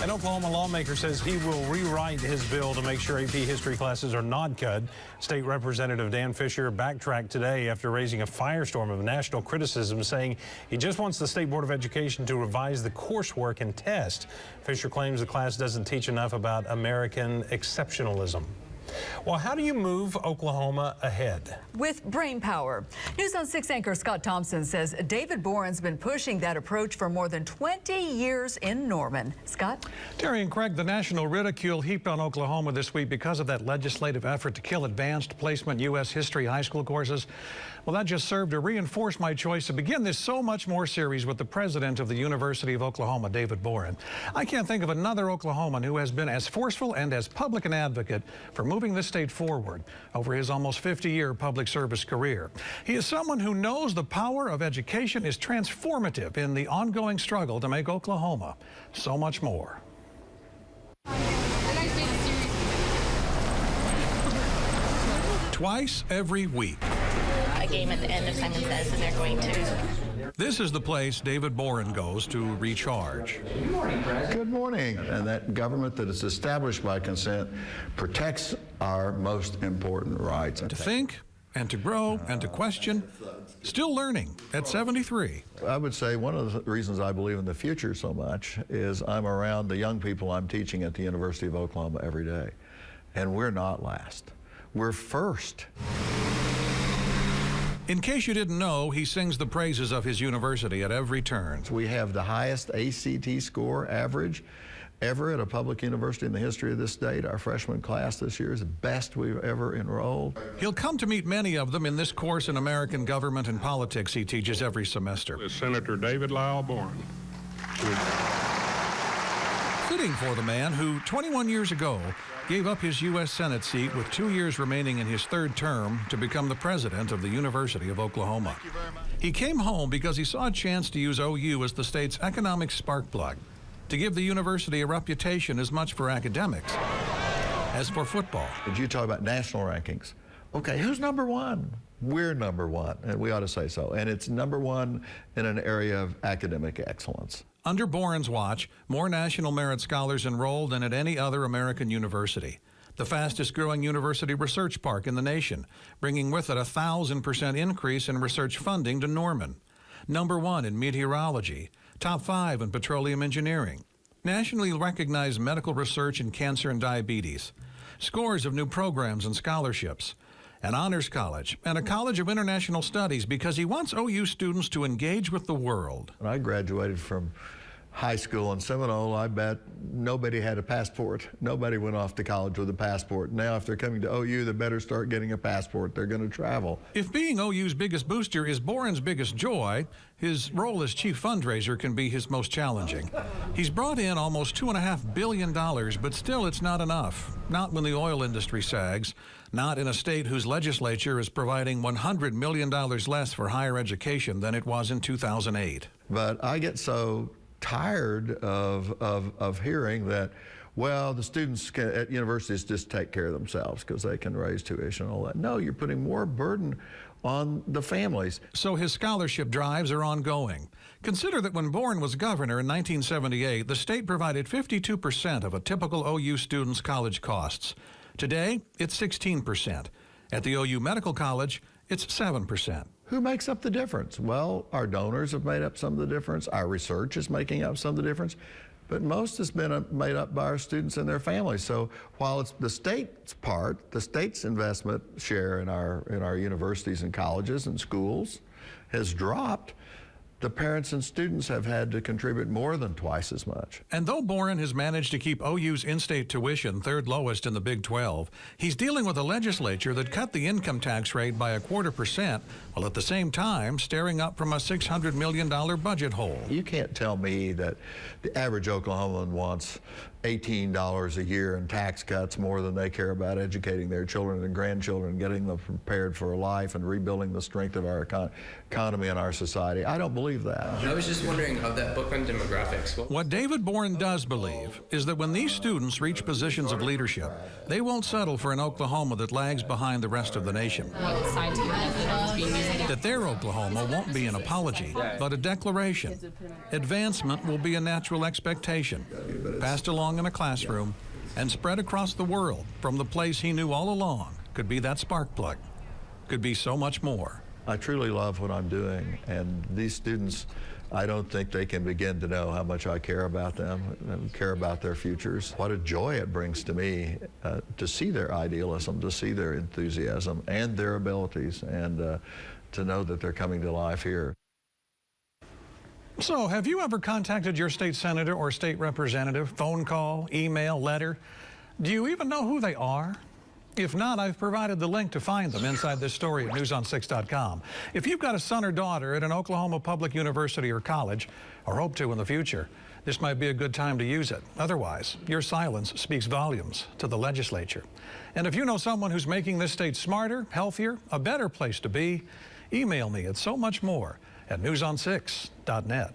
An Oklahoma lawmaker says he will rewrite his bill to make sure AP history classes are not cut. State Representative Dan Fisher backtracked today after raising a firestorm of national criticism, saying he just wants the State Board of Education to revise the coursework and test. Fisher claims the class doesn't teach enough about American exceptionalism. Well, how do you move Oklahoma ahead? With brain power. News on 6 anchor Scott Thompson says David Boren's been pushing that approach for more than 20 years in Norman. Scott? Terry and Craig, the national ridicule heaped on Oklahoma this week because of that legislative effort to kill advanced placement U.S. history high school courses. Well, that just served to reinforce my choice to begin this So Much More series with the president of the University of Oklahoma, David Boren. I can't think of another Oklahoman who has been as forceful and as public an advocate for moving this state forward over his almost 50-year public service career. He is someone who knows the power of education is transformative in the ongoing struggle to make Oklahoma so much more. Twice every week. A game at the end of Simon Says, and they're going to. This is the place David Boren goes to recharge. Good morning, President. Good morning. And that government that is established by consent protects our most important rights. To think and to grow and to question, still learning at 73. I would say one of the reasons I believe in the future so much is I'm around the young people I'm teaching at the University of Oklahoma every day. And we're not last. We're first. In case you didn't know, he sings the praises of his university at every turn. We have the highest ACT score average ever at a public university in the history of this state. Our freshman class this year is the best we've ever enrolled. He'll come to meet many of them in this course in American government and politics he teaches every semester. Senator David Lyle Boren. Fitting for the man who, 21 years ago, gave up his U.S. Senate seat with 2 years remaining in his third term to become the president of the University of Oklahoma. He came home because he saw a chance to use OU as the state's economic spark plug, to give the university a reputation as much for academics as for football. Did you talk about national rankings? Okay, who's number one? We're number one, and we ought to say so. And it's number one in an area of academic excellence. Under Boren's watch, more national merit scholars enrolled than at any other American university. The fastest growing university research park in the nation, bringing with it a 1,000% increase in research funding to Norman. Number one in meteorology, top 5 in petroleum engineering. Nationally recognized medical research in cancer and diabetes. Scores of new programs and scholarships. An honors college, and a college of international studies because he wants OU students to engage with the world. When I graduated from high school in Seminole, I bet nobody had a passport. Nobody went off to college with a passport. Now, if they're coming to OU, they better start getting a passport. They're going to travel. If being OU's biggest booster is Boren's biggest joy, his role as chief fundraiser can be his most challenging. He's brought in almost $2.5 billion, but still it's not enough. Not when the oil industry sags. Not in a state whose legislature is providing $100 million less for higher education than it was in 2008. But I get so tired of hearing that, well, the students at universities just take care of themselves because they can raise tuition and all that. No, you're putting more burden on the families. So his scholarship drives are ongoing. Consider that when Boren was governor in 1978, the state provided 52% of a typical OU student's college costs. Today, it's 16%. At the OU Medical College, it's 7%. Who makes up the difference? Well, our donors have made up some of the difference. Our research is making up some of the difference. But most has been made up by our students and their families. So while it's the state's part, the state's investment share in our universities and colleges and schools has dropped, the parents and students have had to contribute more than twice as much. And though Boren has managed to keep OU's in-state tuition third lowest in the Big 12, he's dealing with a legislature that cut the income tax rate by 0.25%, while at the same time staring up from a $600 million budget hole. You can't tell me that the average Oklahoman wants $18 a year in tax cuts more than they care about educating their children and grandchildren, getting them prepared for life and rebuilding the strength of our economy and our society. I don't believe that. I was just wondering, of that book on demographics. What David Boren does believe is that when these students reach positions of leadership, they won't settle for an Oklahoma that lags behind the rest of the nation. That their Oklahoma won't be an apology, but a declaration. Advancement will be a natural expectation. passed along in a classroom, and spread across the world from the place he knew all along could be that spark plug, could be so much more. I truly love what I'm doing, and these students, I don't think they can begin to know how much I care about them and care about their futures. What a joy it brings to me to see their idealism, to see their enthusiasm and their abilities, and to know that they're coming to life here. So, have you ever contacted your state senator or state representative? Phone call, email, letter? Do you even know who they are? If not, I've provided the link to find them inside this story at newson6.com. If you've got a son or daughter at an Oklahoma public university or college, or hope to in the future, this might be a good time to use it. Otherwise, your silence speaks volumes to the legislature. And if you know someone who's making this state smarter, healthier, a better place to be, email me at so much more at newson6.net.